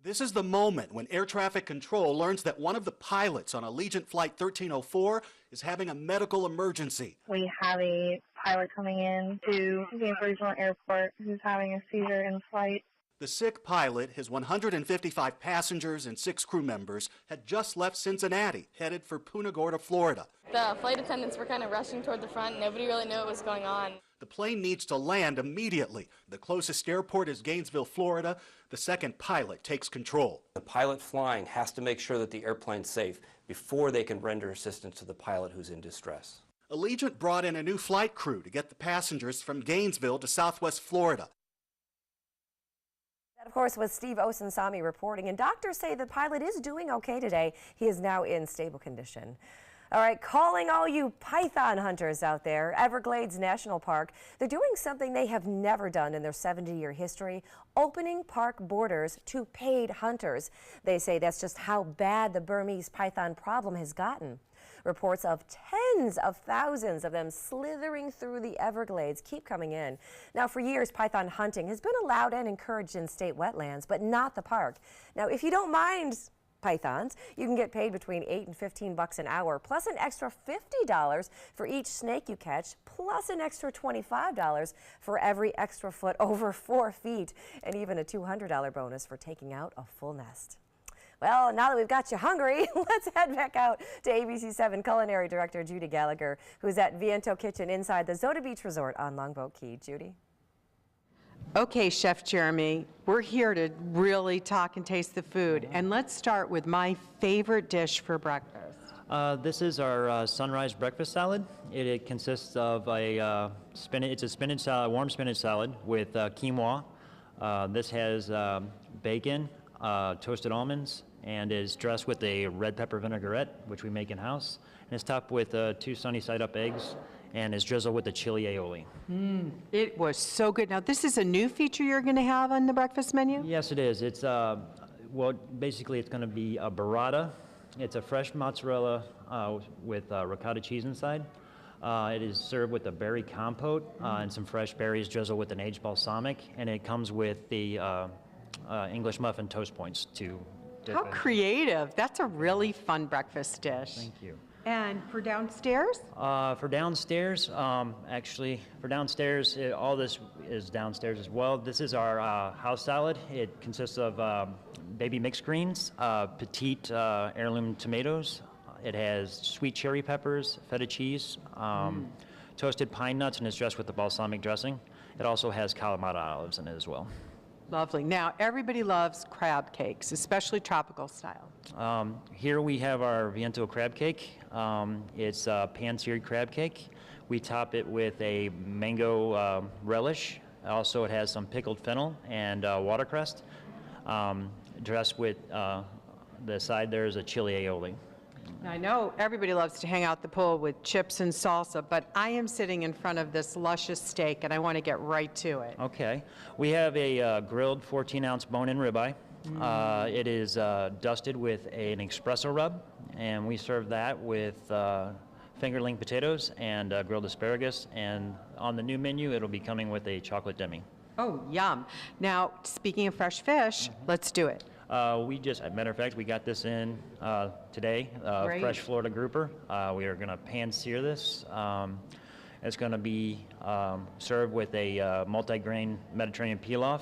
This is the moment when air traffic control learns that one of the pilots on Allegiant Flight 1304 is having a medical emergency. We have a pilot coming in to the Regional Airport who's having a seizure in flight. The sick pilot, his 155 passengers and 6 crew members, had just left Cincinnati, headed for Punta Gorda, Florida. The flight attendants were kind of rushing toward the front. Nobody really knew what was going on. The plane needs to land immediately. The closest airport is Gainesville, Florida. The second pilot takes control. The pilot flying has to make sure that the airplane's safe before they can render assistance to the pilot who's in distress. Allegiant brought in a new flight crew to get the passengers from Gainesville to Southwest Florida. That, of course, was Steve Osunsami reporting, and doctors say the pilot is doing okay today. He is now in stable condition. All right, calling all you python hunters out there, Everglades National Park, they're doing something they have never done in their 70-year history, opening park borders to paid hunters. They say that's just how bad the Burmese python problem has gotten. Reports of tens of thousands of them slithering through the Everglades keep coming in. Now, for years, python hunting has been allowed and encouraged in state wetlands, but not the park. Now, if you don't mind pythons, you can get paid between $8 and $15 an hour, plus an extra $50 for each snake you catch, plus an extra $25 for every extra foot over 4 feet, and even a $200 bonus for taking out a full nest. Well, now that we've got you hungry, let's head back out to ABC7 Culinary Director Judy Gallagher, who's at Viento Kitchen inside the Zota Beach Resort on Longboat Key. Judy? Okay, Chef Jeremy, we're here to really talk and taste the food. And let's start with my favorite dish for breakfast. This is our sunrise breakfast salad. It consists of a spinach. It's a spinach salad, warm spinach salad with quinoa. This has bacon, toasted almonds, and is dressed with a red pepper vinaigrette, which we make in-house. And it's topped with 2 sunny side-up eggs, and is drizzled with the chili aioli. It was so good. Now, this is a new feature you're going to have on the breakfast menu? Yes, it is. It's, well, basically it's going to be a burrata. It's a fresh mozzarella with ricotta cheese inside. It is served with a berry compote and some fresh berries drizzled with an aged balsamic, and it comes with the English muffin toast points to dip How in. creative. That's a really fun breakfast dish. Thank you. And for downstairs? For downstairs, all this is downstairs as well. This is our house salad. It consists of baby mixed greens, petite heirloom tomatoes. It has sweet cherry peppers, feta cheese, toasted pine nuts, and is dressed with the balsamic dressing. It also has Kalamata olives in it as well. Lovely. Now, everybody loves crab cakes, especially tropical style. Here we have our Viento crab cake. It's a pan-seared crab cake. We top it with a mango relish. Also, it has some pickled fennel and watercress. Dressed with the side there is a chili aioli. I know everybody loves to hang out the pool with chips and salsa, but I am sitting in front of this luscious steak, and I want to get right to it. Okay. We have a grilled 14-ounce bone-in ribeye. It is dusted with an espresso rub, and we serve that with fingerling potatoes and grilled asparagus. And on the new menu, it'll be coming with a chocolate demi. Oh, yum. Now, speaking of fresh fish, let's do it. As a matter of fact, we got this in today, fresh Florida grouper. We are going to pan-sear this. It's going to be served with a multi-grain Mediterranean pilaf.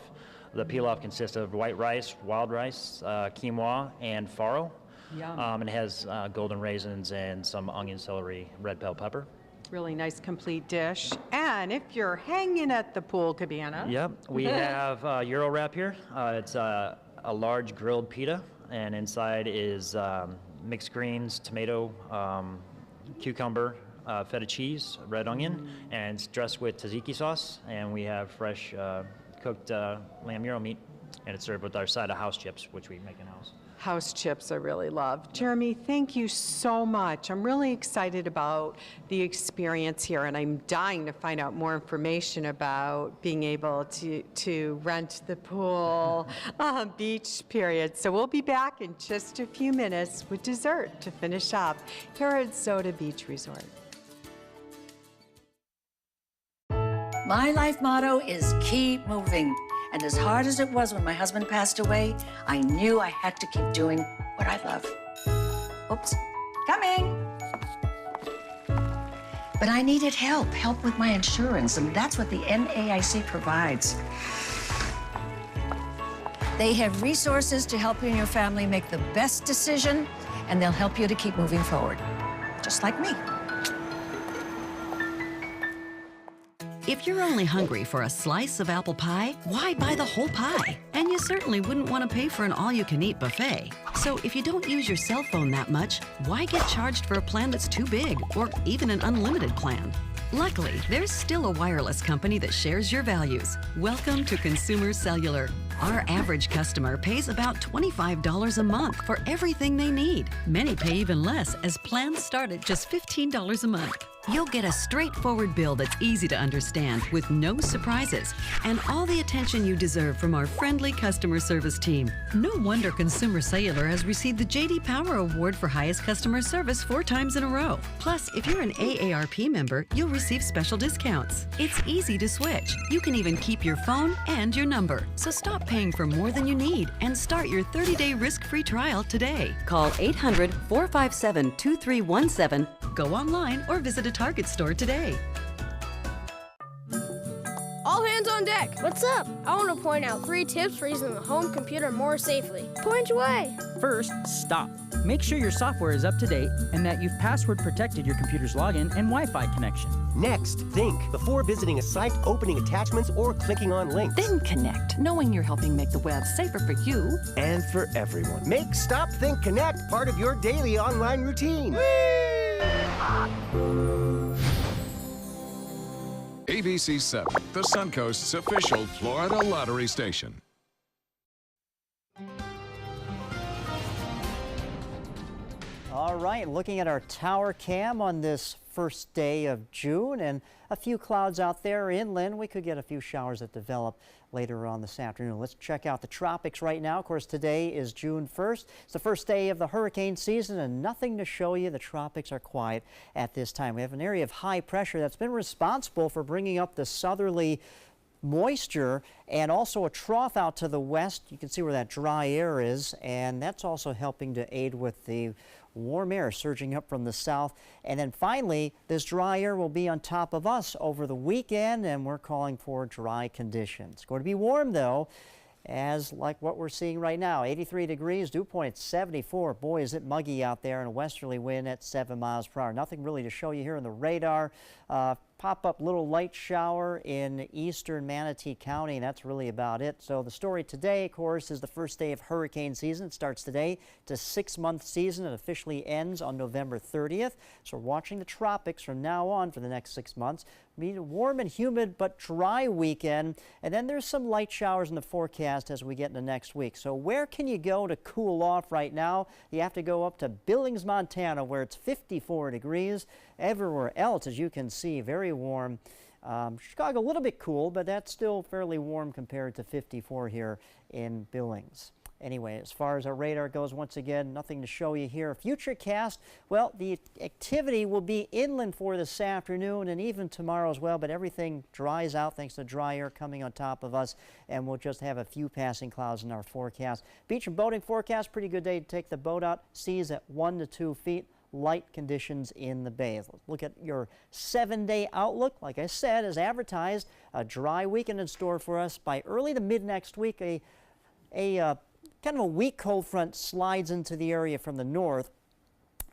The pilaf consists of white rice, wild rice, quinoa, and farro. Yum. And it has golden raisins and some onion, celery, red bell pepper. Really nice, complete dish. And if you're hanging at the pool cabana. Yep, we have Euro wrap here. It's a large grilled pita, and inside is mixed greens, tomato, cucumber, feta cheese, red onion, and it's dressed with tzatziki sauce. And we have fresh cooked lamb Euro meat, and it's served with our side of house chips, which we make in-house. House chips I really love. Jeremy, thank you so much. I'm really excited about the experience here, and I'm dying to find out more information about being able to rent the pool beach period. So we'll be back in just a few minutes with dessert to finish up here at Zoda Beach Resort. My life motto is keep moving. And as hard as it was when my husband passed away, I knew I had to keep doing what I love. Oops, coming. But I needed help with my insurance, and that's what the NAIC provides. They have resources to help you and your family make the best decision, and they'll help you to keep moving forward, just like me. If you're only hungry for a slice of apple pie, why buy the whole pie? And you certainly wouldn't want to pay for an all-you-can-eat buffet. So if you don't use your cell phone that much, why get charged for a plan that's too big, or even an unlimited plan? Luckily, there's still a wireless company that shares your values. Welcome to Consumer Cellular. Our average customer pays about $25 a month for everything they need. Many pay even less, as plans start at just $15 a month. You'll get a straightforward bill that's easy to understand with no surprises and all the attention you deserve from our friendly customer service team. No wonder Consumer Cellular has received the J.D. Power Award for highest customer service 4 times in a row. Plus, if you're an AARP member, you'll receive special discounts. It's easy to switch. You can even keep your phone and your number. So stop paying for more than you need and start your 30-day risk-free trial today. Call 800-457-2317, go online, or visit a Target store today. All hands on on deck. What's up? I want to point out 3 tips for using the home computer more safely. Point away. First, stop. Make sure your software is up to date and that you've password protected your computer's login and Wi-Fi connection. Next, think before visiting a site, opening attachments, or clicking on links. Then connect, knowing you're helping make the web safer for you and for everyone. Make Stop, Think, Connect part of your daily online routine. ABC 7, the Suncoast's official Florida lottery station. All right, looking at our tower cam on this first day of June, and a few clouds out there inland. We could get a few showers that develop later on this afternoon. Let's check out the tropics right now. Of course, today is June 1st. It's the first day of the hurricane season and nothing to show you. The tropics are quiet at this time. We have an area of high pressure that's been responsible for bringing up the southerly moisture and also a trough out to the west. You can see where that dry air is, and that's also helping to aid with the warm air surging up from the south. And then finally, this dry air will be on top of us over the weekend, and we're calling for dry conditions. It's going to be warm though, as like what we're seeing right now. 83 degrees, dew point 74. Boy, is it muggy out there, and a westerly wind at 7 miles per hour. Nothing really to show you here in the radar. Pop-up little light shower in eastern Manatee County, and that's really about it. So the story today, of course, is the first day of hurricane season. It starts today. It's a 6-month season. It officially ends on November 30th. So we're watching the tropics from now on for the next 6 months. Be a warm and humid but dry weekend, and then there's some light showers in the forecast as we get into next week. So where can you go to cool off right now? You have to go up to Billings, Montana, where it's 54 degrees. Everywhere else, as you can see, very warm. Chicago a little bit cool, but that's still fairly warm compared to 54 here in Billings. Anyway, as far as our radar goes, once again, nothing to show you here. Futurecast, well, the activity will be inland for this afternoon and even tomorrow as well, but everything dries out thanks to dry air coming on top of us, and we'll just have a few passing clouds in our forecast. Beach and boating forecast, pretty good day to take the boat out. Seas at 1 to 2 feet. Light conditions in the bay. Let's look at your 7-day outlook. Like I said, as advertised, a dry weekend in store for us. By early to mid next week, a kind of a weak cold front slides into the area from the north,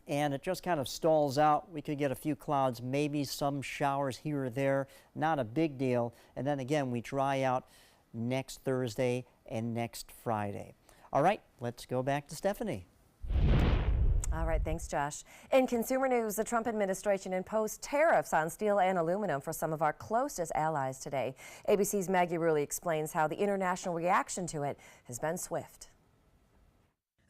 and it just kind of stalls out. We could get a few clouds, maybe some showers here or there, not a big deal. And then again, we dry out next Thursday and next Friday. All right, let's go back to Stephanie. All right, thanks, Josh. In consumer news, the Trump administration imposed tariffs on steel and aluminum for some of our closest allies today. ABC's Maggie Rulli explains how the international reaction to it has been swift.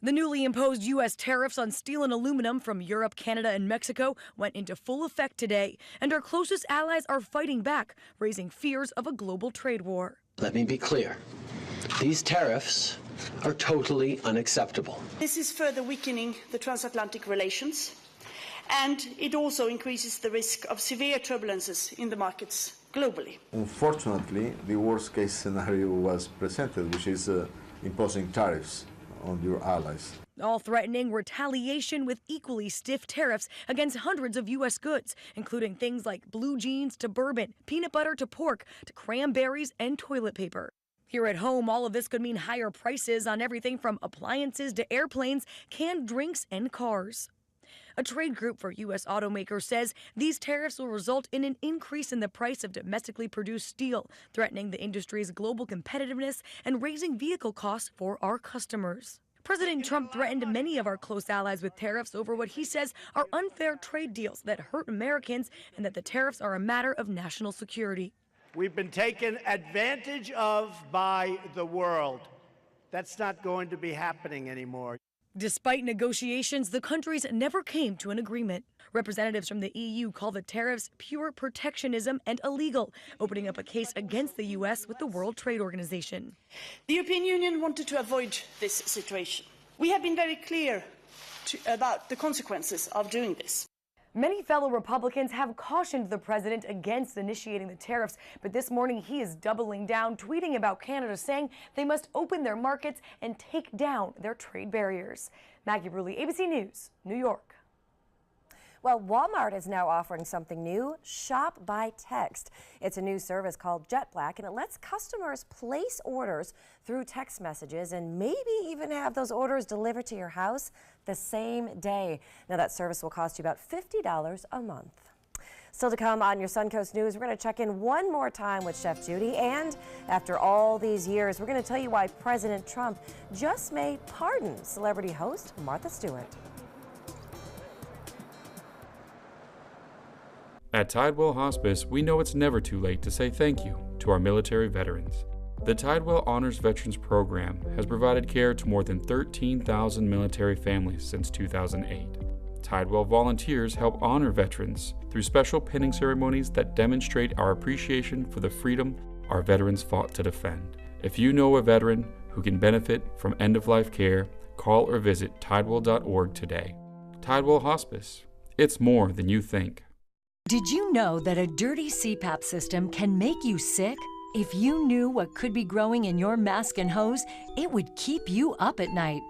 The newly imposed U.S. tariffs on steel and aluminum from Europe, Canada, and Mexico went into full effect today, and our closest allies are fighting back, raising fears of a global trade war. Let me be clear. These tariffs are totally unacceptable. This is further weakening the transatlantic relations, and it also increases the risk of severe turbulences in the markets globally. Unfortunately, the worst case scenario was presented, which is imposing tariffs on your allies. All threatening retaliation with equally stiff tariffs against hundreds of U.S. goods, including things like blue jeans to bourbon, peanut butter to pork, to cranberries and toilet paper. Here at home, all of this could mean higher prices on everything from appliances to airplanes, canned drinks, and cars. A trade group for U.S. automakers says these tariffs will result in an increase in the price of domestically produced steel, threatening the industry's global competitiveness and raising vehicle costs for our customers. President Trump threatened many of our close allies with tariffs over what he says are unfair trade deals that hurt Americans and that the tariffs are a matter of national security. We've been taken advantage of by the world. That's not going to be happening anymore. Despite negotiations, the countries never came to an agreement. Representatives from the EU call the tariffs pure protectionism and illegal, opening up a case against the U.S. with the World Trade Organization. The European Union wanted to avoid this situation. We have been very clear about the consequences of doing this. Many fellow Republicans have cautioned the president against initiating the tariffs, but this morning he is doubling down, tweeting about Canada, saying they must open their markets and take down their trade barriers. Maggie Rulli, ABC News, New York. Well, Walmart is now offering something new, Shop by Text. It's a new service called JetBlack, and it lets customers place orders through text messages and maybe even have those orders delivered to your house the same day. Now, that service will cost you about $50 a month. Still to come on your Suncoast News, we're going to check in one more time with Chef Judy. And after all these years, we're going to tell you why President Trump just may pardon celebrity host Martha Stewart. At Tidewell Hospice, we know it's never too late to say thank you to our military veterans. The Tidewell Honors Veterans Program has provided care to more than 13,000 military families since 2008. Tidewell volunteers help honor veterans through special pinning ceremonies that demonstrate our appreciation for the freedom our veterans fought to defend. If you know a veteran who can benefit from end-of-life care, call or visit tidewell.org today. Tidewell Hospice. It's more than you think. Did you know that a dirty CPAP system can make you sick? If you knew what could be growing in your mask and hose, it would keep you up at night.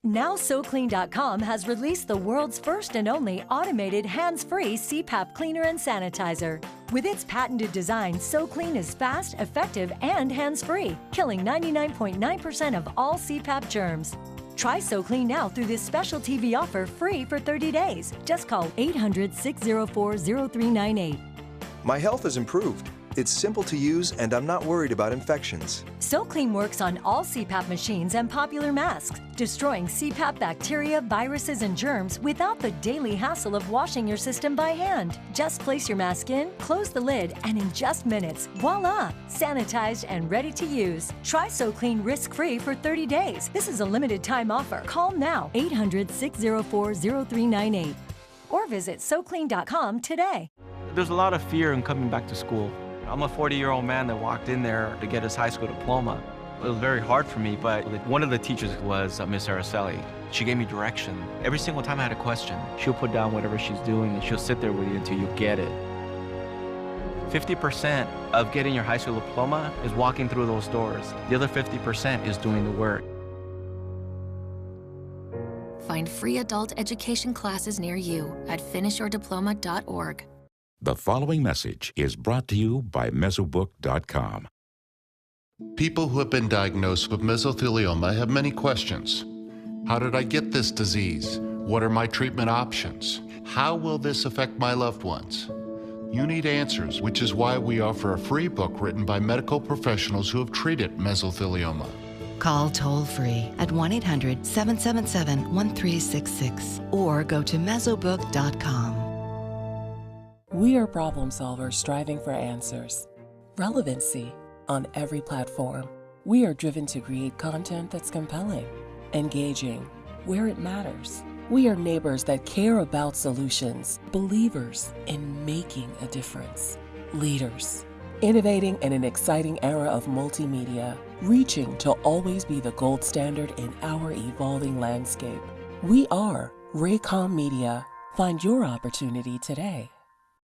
Now SoClean.com has released the world's first and only automated hands-free CPAP cleaner and sanitizer. With its patented design, SoClean is fast, effective, and hands-free, killing 99.9% of all CPAP germs. Try SoClean now through this special TV offer free for 30 days. Just call 800-604-0398. My health has improved. It's simple to use, and I'm not worried about infections. SoClean works on all CPAP machines and popular masks, destroying CPAP bacteria, viruses, and germs without the daily hassle of washing your system by hand. Just place your mask in, close the lid, and in just minutes, voila! Sanitized and ready to use. Try SoClean risk-free for 30 days. This is a limited time offer. Call now, 800-604-0398, or visit SoClean.com today. There's a lot of fear in coming back to school. I'm a 40-year-old man that walked in there to get his high school diploma. It was very hard for me, but one of the teachers was Miss Araceli. She gave me direction. Every single time I had a question, she'll put down whatever she's doing and she'll sit there with you until you get it. 50% of getting your high school diploma is walking through those doors. The other 50% is doing the work. Find free adult education classes near you at finishyourdiploma.org. The following message is brought to you by Mesobook.com. People who have been diagnosed with mesothelioma have many questions. How did I get this disease? What are my treatment options? How will this affect my loved ones? You need answers, which is why we offer a free book written by medical professionals who have treated mesothelioma. Call toll-free at 1-800-777-1366 or go to Mesobook.com. We are problem solvers striving for answers. Relevancy on every platform. We are driven to create content that's compelling, engaging, where it matters. We are neighbors that care about solutions, believers in making a difference, leaders, innovating in an exciting era of multimedia, reaching to always be the gold standard in our evolving landscape. We are Raycom Media. Find your opportunity today.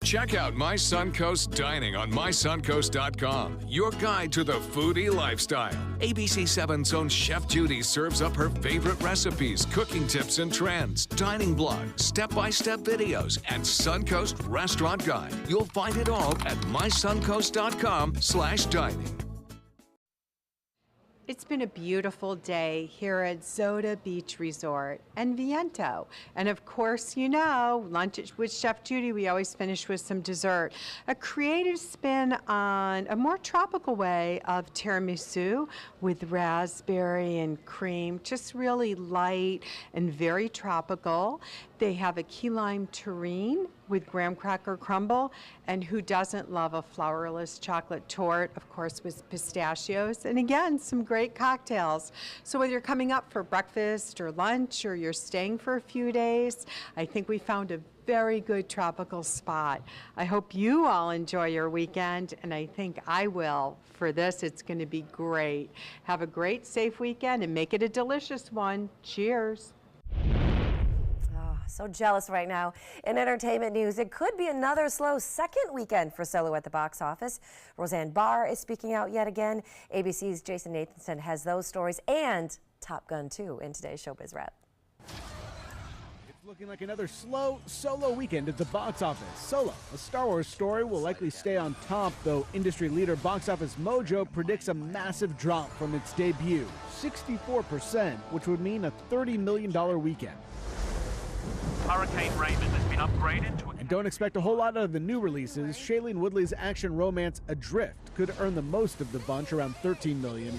Check out My Suncoast Dining on mysuncoast.com, your guide to the foodie lifestyle. ABC7's own Chef Judy serves up her favorite recipes, cooking tips and trends, dining blogs, step-by-step videos, and Suncoast Restaurant Guide. You'll find it all at mysuncoast.com/dining. It's been a beautiful day here at Zoda Beach Resort and Viento. And of course, you know, lunch with Chef Judy, we always finish with some dessert. A creative spin on a more tropical way of tiramisu with raspberry and cream, just really light and very tropical. They have a key lime terrine with graham cracker crumble, and who doesn't love a flourless chocolate torte, of course, with pistachios, and again, some great cocktails. So whether you're coming up for breakfast or lunch, or you're staying for a few days, I think we found a very good tropical spot. I hope you all enjoy your weekend, and I think I will. For this, it's going to be great. Have a great, safe weekend, and make it a delicious one. Cheers. So jealous right now. In entertainment news, it could be another slow second weekend for Solo at the box office. Roseanne Barr is speaking out yet again. ABC's Jason Nathanson has those stories and Top Gun 2 in today's Showbiz Wrap. looking like another slow Solo weekend at the box office. Solo, a Star Wars story, will likely stay on top, though industry leader Box Office Mojo predicts a massive drop from its debut, 64%, which would mean a $30 million weekend. Hurricane Raymond has been upgraded to... And don't expect a whole lot out of the new releases. Shailene Woodley's action romance Adrift could earn the most of the bunch, around $13 million.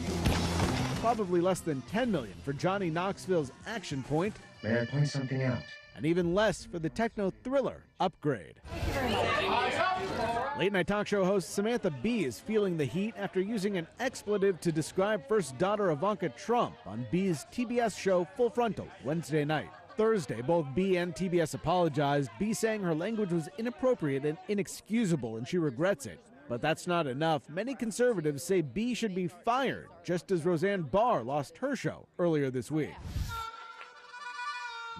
Probably less than $10 million for Johnny Knoxville's Action Point. May I point something out? And even less for the techno thriller Upgrade. Late night talk show host Samantha Bee is feeling the heat after using an expletive to describe first daughter Ivanka Trump on Bee's TBS show Full Frontal Wednesday night. Thursday, both Bee and TBS apologized, Bee saying her language was inappropriate and inexcusable and she regrets it. But that's not enough. Many conservatives say Bee should be fired, just as Roseanne Barr lost her show earlier this week.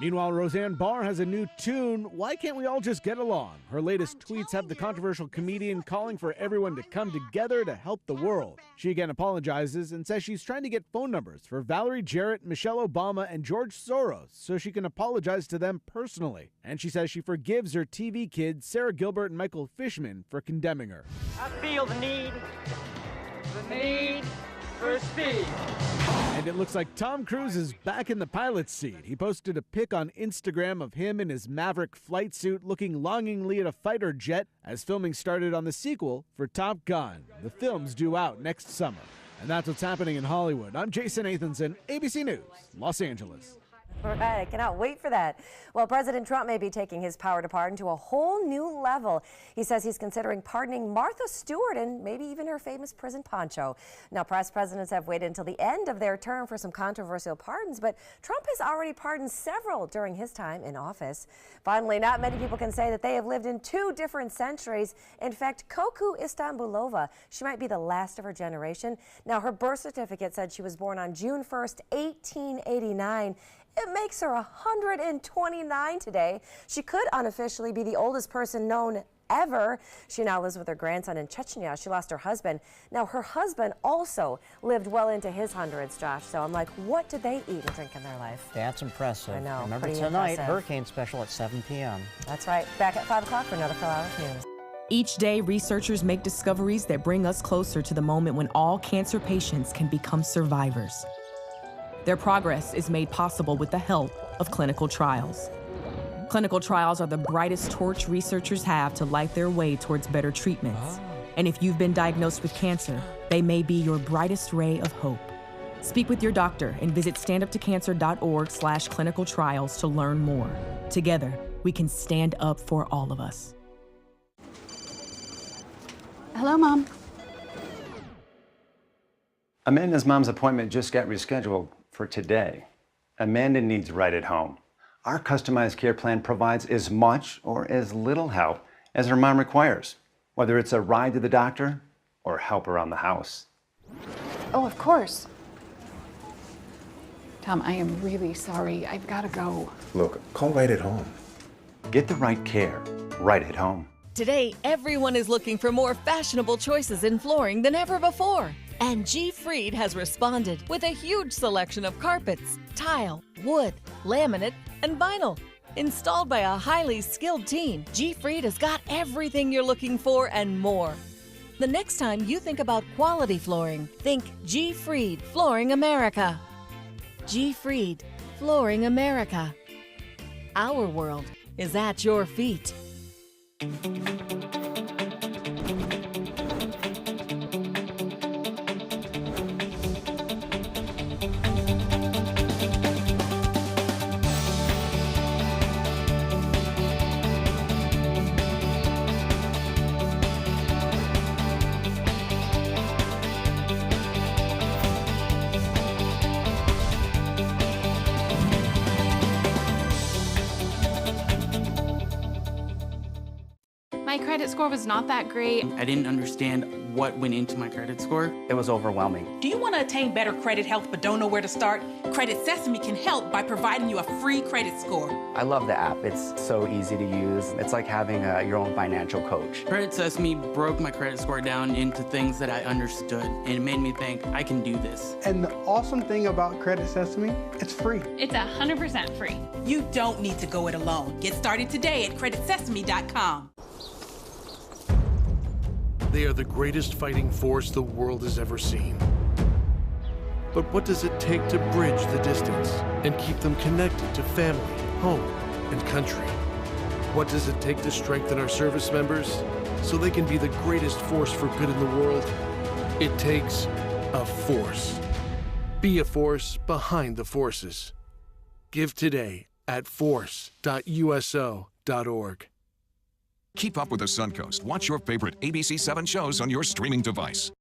Meanwhile, Roseanne Barr has a new tune, Why Can't We All Just Get Along? Her latest tweets have the controversial comedian calling for everyone to come together to help the world. She again apologizes and says she's trying to get phone numbers for Valerie Jarrett, Michelle Obama, and George Soros so she can apologize to them personally. And she says she forgives her TV kids, Sarah Gilbert and Michael Fishman, for condemning her. I feel the need for speed. And it looks like Tom Cruise is back in the pilot's seat. He posted a pic on Instagram of him in his Maverick flight suit looking longingly at a fighter jet as filming started on the sequel for Top Gun. The film's due out next summer. And that's what's happening in Hollywood. I'm Jason Nathanson, ABC News, Los Angeles. All right, I cannot wait for that. Well, President Trump may be taking his power to pardon to a whole new level. He says he's considering pardoning Martha Stewart and maybe even her famous prison poncho. Now, past presidents have waited until the end of their term for some controversial pardons, but Trump has already pardoned several during his time in office. Finally, not many people can say that they have lived in two different centuries. In fact, Koku Istanbulova, she might be the last of her generation. Now, her birth certificate said she was born on June 1st, 1889. It makes her 129 today. She could unofficially be the oldest person known ever. She now lives with her grandson in Chechnya. She lost her husband. Now, her husband also lived well into his hundreds, Josh. So I'm like, what did they eat and drink in their life? That's impressive. I know. Remember pretty tonight, impressive. Hurricane Special at 7 p.m. That's right. Back at 5 o'clock for another Full Hour of News. Each day, researchers make discoveries that bring us closer to the moment when all cancer patients can become survivors. Their progress is made possible with the help of clinical trials. Clinical trials are the brightest torch researchers have to light their way towards better treatments. And if you've been diagnosed with cancer, they may be your brightest ray of hope. Speak with your doctor and visit standuptocancer.org/clinical trials to learn more. Together, we can stand up for all of us. Hello, Mom. Amanda's mom's appointment just got rescheduled for today. Amanda needs Right at Home. Our customized care plan provides as much or as little help as her mom requires, whether it's a ride to the doctor or help around the house. Oh, of course. Tom, I am really sorry. I've got to go. Look, call Right at Home. Get the right care right at home. Today, everyone is looking for more fashionable choices in flooring than ever before. And G. Fried has responded with a huge selection of carpets, tile, wood, laminate, and vinyl. Installed by a highly skilled team, G. Fried has got everything you're looking for and more. The next time you think about quality flooring, think G. Fried Flooring America. G. Fried Flooring America. Our world is at your feet. My credit score was not that great. I didn't understand what went into my credit score. It was overwhelming. Do you want to attain better credit health but don't know where to start? Credit Sesame can help by providing you a free credit score. I love the app. It's so easy to use. It's like having your own financial coach. Credit Sesame broke my credit score down into things that I understood, and it made me think, I can do this. And the awesome thing about Credit Sesame, it's free. It's 100% free. You don't need to go it alone. Get started today at creditsesame.com. They are the greatest fighting force the world has ever seen. But what does it take to bridge the distance and keep them connected to family, home, and country? What does it take to strengthen our service members so they can be the greatest force for good in the world? It takes a force. Be a force behind the forces. Give today at force.uso.org. Keep up with the Suncoast. Watch your favorite ABC7 shows on your streaming device.